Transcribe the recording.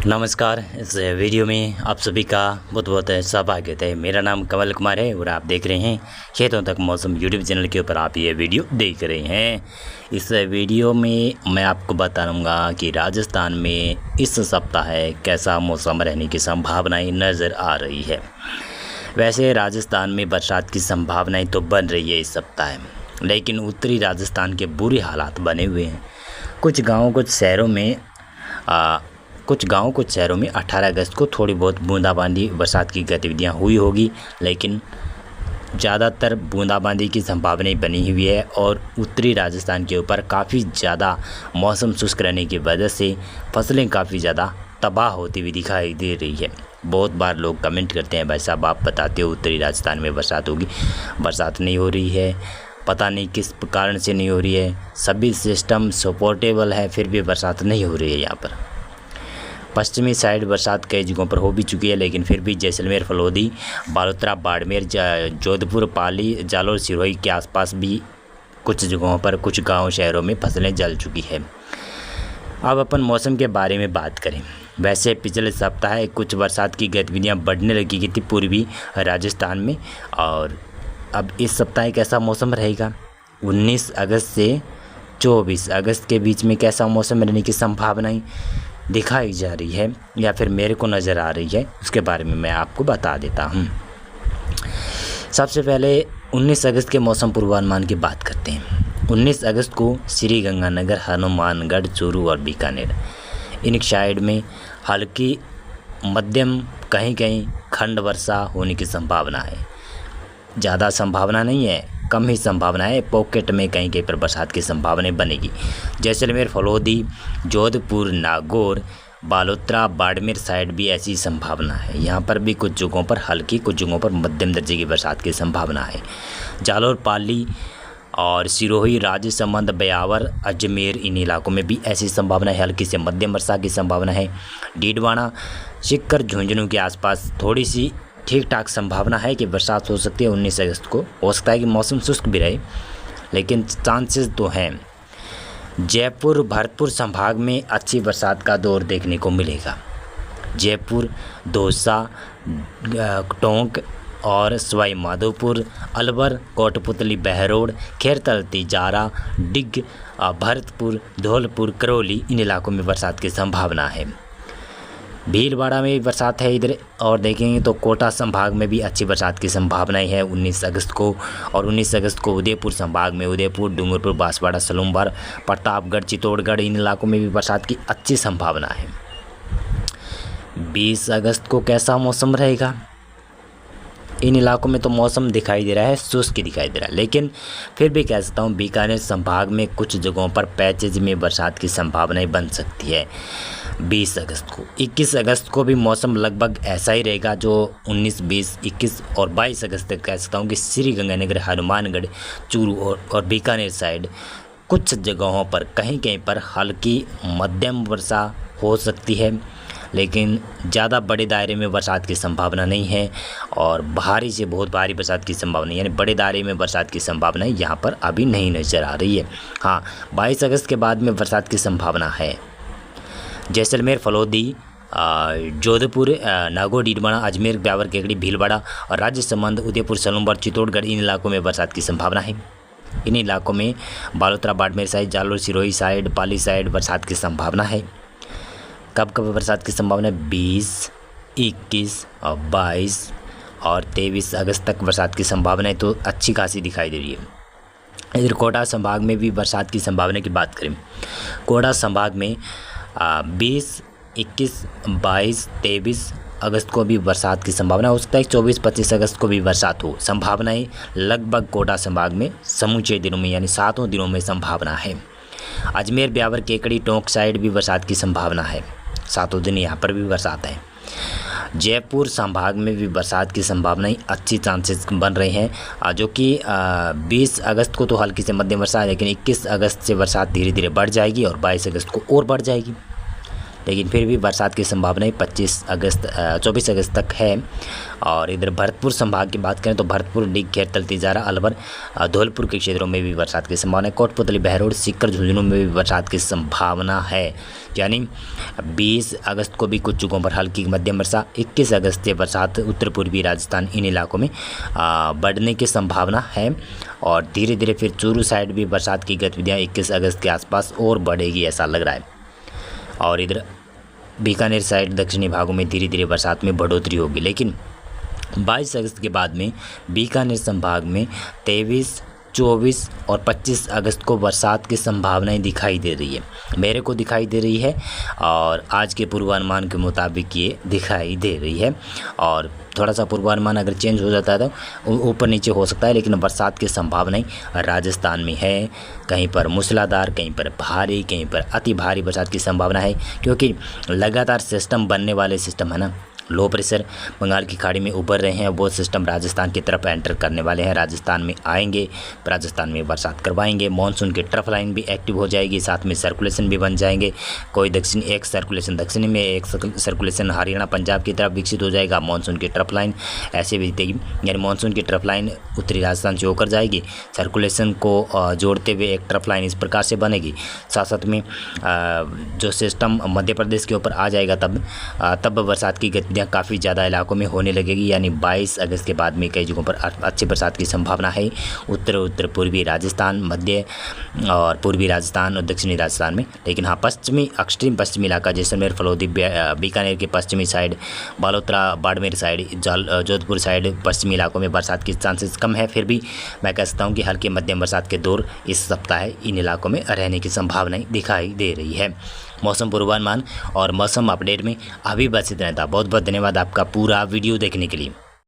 नमस्कार। इस वीडियो में आप सभी का बहुत बहुत स्वागत है। मेरा नाम कमल कुमार है और आप देख रहे हैं खेतों तक मौसम यूट्यूब चैनल के ऊपर आप ये वीडियो देख रहे हैं। इस वीडियो में मैं आपको बताऊंगा कि राजस्थान में इस सप्ताह कैसा मौसम रहने की संभावनाएं नज़र आ रही है। वैसे राजस्थान में बरसात की संभावनाएँ तो बन रही है इस सप्ताह, लेकिन उत्तरी राजस्थान के बुरे हालात बने हुए हैं। कुछ गाँव कुछ शहरों में 18 अगस्त को थोड़ी बहुत बूंदाबांदी बरसात की गतिविधियां हुई होगी, लेकिन ज़्यादातर बूंदाबांदी की संभावनाएं बनी हुई है और उत्तरी राजस्थान के ऊपर काफ़ी ज़्यादा मौसम शुष्क रहने की वजह से फसलें काफ़ी ज़्यादा तबाह होती हुई दिखाई दे रही है। बहुत बार लोग कमेंट करते हैं, भाई साहब आप बताते हो उत्तरी राजस्थान में बरसात होगी, बरसात नहीं हो रही है, पता नहीं किस कारण से नहीं हो रही है। सभी सिस्टम सपोर्टेबल है फिर भी बरसात नहीं हो रही है। यहाँ पर पश्चिमी साइड बरसात कई जगहों पर हो भी चुकी है, लेकिन फिर भी जैसलमेर, फलोदी, बालोतरा, बाड़मेर, जोधपुर, पाली, जालोर, सिरोही के आसपास भी कुछ जगहों पर कुछ गांव शहरों में फसलें जल चुकी है। अब अपन मौसम के बारे में बात करें। वैसे पिछले सप्ताह कुछ बरसात की गतिविधियां बढ़ने लगी थी पूर्वी राजस्थान में, और अब इस सप्ताह कैसा मौसम रहेगा 19 अगस्त से 24 अगस्त के बीच में कैसा मौसम रहने की संभावनाएं दिखाई जा रही है या फिर मेरे को नज़र आ रही है, उसके बारे में मैं आपको बता देता हूं। सबसे पहले 19 अगस्त के मौसम पूर्वानुमान की बात करते हैं। 19 अगस्त को श्रीगंगानगर, हनुमानगढ़, चूरू और बीकानेर इन साइड में हल्की मध्यम कहीं कहीं खंड वर्षा होने की संभावना है। ज़्यादा संभावना नहीं है, कम ही संभावना है। पॉकेट में कहीं कहीं पर बरसात की संभावनाएं बनेगी। जैसलमेर, फलोदी, जोधपुर, नागौर, बालोतरा, बाड़मेर साइड भी ऐसी संभावना है। यहाँ पर भी कुछ जगहों पर हल्की, कुछ जगहों पर मध्यम दर्जे की बरसात की संभावना है। जालोर, पाली और सिरोही, राजसमंद, ब्यावर, अजमेर इन इलाकों में भी ऐसी संभावना है, हल्की से मध्यम वर्षा की संभावना है। डीडवाना, सिक्कर, झुंझुनू के आसपास थोड़ी सी ठीक ठाक संभावना है कि बरसात हो सकती है 19 अगस्त को। हो सकता है कि मौसम शुष्क भी रहे, लेकिन चांसेस तो हैं। जयपुर, भरतपुर संभाग में अच्छी बरसात का दौर देखने को मिलेगा। जयपुर, दौसा, टोंक और सवाई माधोपुर, अलवर, कोटपुतली, बहरोड, खैरतल, तिजारा, डिग, भरतपुर, धौलपुर, करौली इन इलाकों में बरसात की संभावना है। भीलवाड़ा में भी बरसात है इधर, और देखेंगे तो कोटा संभाग में भी अच्छी बरसात की संभावनाएं है 19 अगस्त को। और 19 अगस्त को उदयपुर संभाग में उदयपुर, डूंगरपुर, बांसवाड़ा, सलूमबार, प्रतापगढ़, चित्तौड़गढ़ इन इलाकों में भी बरसात की अच्छी संभावना है। 20 अगस्त को कैसा मौसम रहेगा? इन इलाकों में तो मौसम दिखाई दे रहा है, शुष्क दिखाई दे रहा है, लेकिन फिर भी कह सकता हूँ बीकानेर संभाग में कुछ जगहों पर पैचेज में बरसात की संभावनाएं बन सकती है 20 अगस्त को। 21 अगस्त को भी मौसम लगभग ऐसा ही रहेगा जो 19, 20, 21 और 22 अगस्त तक कह सकता हूँ कि श्रीगंगानगर, हनुमानगढ़, चूरू और बीकानेर साइड कुछ जगहों पर कहीं कहीं पर हल्की मध्यम वर्षा हो सकती है, लेकिन ज़्यादा बड़े दायरे में बरसात की संभावना नहीं है। और भारी से बहुत भारी बरसात की संभावना, यानी बड़े दायरे में बरसात की संभावना यहाँ पर अभी नहीं नज़र आ रही है। हाँ, 22 अगस्त के बाद में बरसात की संभावना है। जैसलमेर, फलोदी, जोधपुर, नागौर, डीडवाना, अजमेर, ब्यावर, केकड़ी, भीलवाड़ा और राजसमंद, उदयपुर, सलूमबार, चित्तौड़गढ़ इन इलाकों में बरसात की संभावना है। इन इलाकों में बालोतरा, बाड़मेर साइड, जालोर, सिरोही साइड, पाली साइड बरसात की संभावना है। कब कब बरसात की संभावना है? 20, 21 और 22 और 23 अगस्त तक बरसात की संभावना है, तो अच्छी खासी दिखाई दे रही है। इधर कोटा संभाग में भी बरसात की संभावना की बात करें, कोटा संभाग में 20, 21, 22, 23 अगस्त को भी बरसात की संभावना हो सकता है। 24, 25 अगस्त को भी बरसात हो। संभावनाएं लगभग कोटा संभाग में समूचे दिनों में यानी 7 दिनों में संभावना है। अजमेर, ब्यावर, केकड़ी, टोंक साइड भी बरसात की संभावना है, 7 दिन यहाँ पर भी बरसात है। जयपुर संभाग में भी बरसात की संभावनाएं अच्छी चांसेस बन रहे हैं, जो कि 20 अगस्त को तो हल्की से मध्यम वर्षा है, लेकिन 21 अगस्त से बरसात धीरे धीरे बढ़ जाएगी और 22 अगस्त को और बढ़ जाएगी। लेकिन फिर भी बरसात की संभावना 24 अगस्त तक है। और इधर भरतपुर संभाग की बात करें तो भरतपुर, डिग, खेरतल, तिजारा, अलवर, धौलपुर के क्षेत्रों में भी बरसात की संभावना है। कोटपुतली, बहरोड, सीकर, झुंझुनू में भी बरसात की संभावना है। यानी 20 अगस्त को भी कुछ जगहों पर हल्की मध्यम वर्षा, 21 अगस्त से बरसात उत्तर पूर्वी राजस्थान इन इलाकों में बढ़ने की संभावना है। और धीरे धीरे फिर चूरू साइड भी बरसात की गतिविधियाँ 21 अगस्त के आसपास और बढ़ेगी ऐसा लग रहा है। और इधर बीकानेर साइड दक्षिणी भागों में धीरे धीरे बरसात में बढ़ोतरी होगी। लेकिन 22 अगस्त के बाद में बीकानेर संभाग में 23, 24 और 25 अगस्त को बरसात की संभावनाएं दिखाई दे रही है, मेरे को दिखाई दे रही है। और आज के पूर्वानुमान के मुताबिक ये दिखाई दे रही है। और थोड़ा सा पूर्वानुमान अगर चेंज हो जाता है तो ऊपर नीचे हो सकता है, लेकिन बरसात की संभावनाएं राजस्थान में है। कहीं पर मूसलाधार, कहीं पर भारी, कहीं पर अति भारी बरसात की संभावना है, क्योंकि लगातार सिस्टम बनने वाले सिस्टम है ना, लो प्रेशर बंगाल की खाड़ी में उभर रहे हैं, वो सिस्टम राजस्थान की तरफ एंटर करने वाले हैं, राजस्थान में आएंगे, राजस्थान में बरसात करवाएंगे। मानसून की ट्रफ लाइन भी एक्टिव हो जाएगी, साथ में सर्कुलेशन भी बन जाएंगे। कोई एक सर्कुलेशन दक्षिणी में, एक सर्कुलेशन हरियाणा पंजाब की तरफ विकसित हो जाएगा। मानसून की ट्रफ लाइन ऐसे बीतेगी, यानी मानसून की ट्रफ लाइन उत्तरी राजस्थान से होकर जाएगी, सर्कुलेशन को जोड़ते हुए एक ट्रफ लाइन इस प्रकार से बनेगी। साथ साथ में जो सिस्टम मध्य प्रदेश के ऊपर आ जाएगा तब बरसात की गतिविधियाँ काफ़ी ज़्यादा इलाकों में होने लगेगी। यानी 22 अगस्त के बाद में कई जगहों पर अच्छी बरसात की संभावना है। उत्तर पूर्वी राजस्थान, मध्य और पूर्वी राजस्थान और दक्षिणी राजस्थान में। लेकिन हाँ, एक्सट्रीम पश्चिमी इलाका जैसलमेर, फलोदी, बीकानेर के पश्चिमी side, Balotra, Barmer side, Jodhpur side पश्चिमी इलाकों में बरसात की चांसेस कम है। फिर भी मैं कह सकता हूँ कि हल्की मध्यम बरसात के दौर इस सप्ताह इन इलाकों में रहने की संभावनाएं दिखाई दे रही है। मौसम पूर्वानुमान और मौसम अपडेट में अभी बस इतना था। बहुत बहुत धन्यवाद आपका पूरा वीडियो देखने के लिए।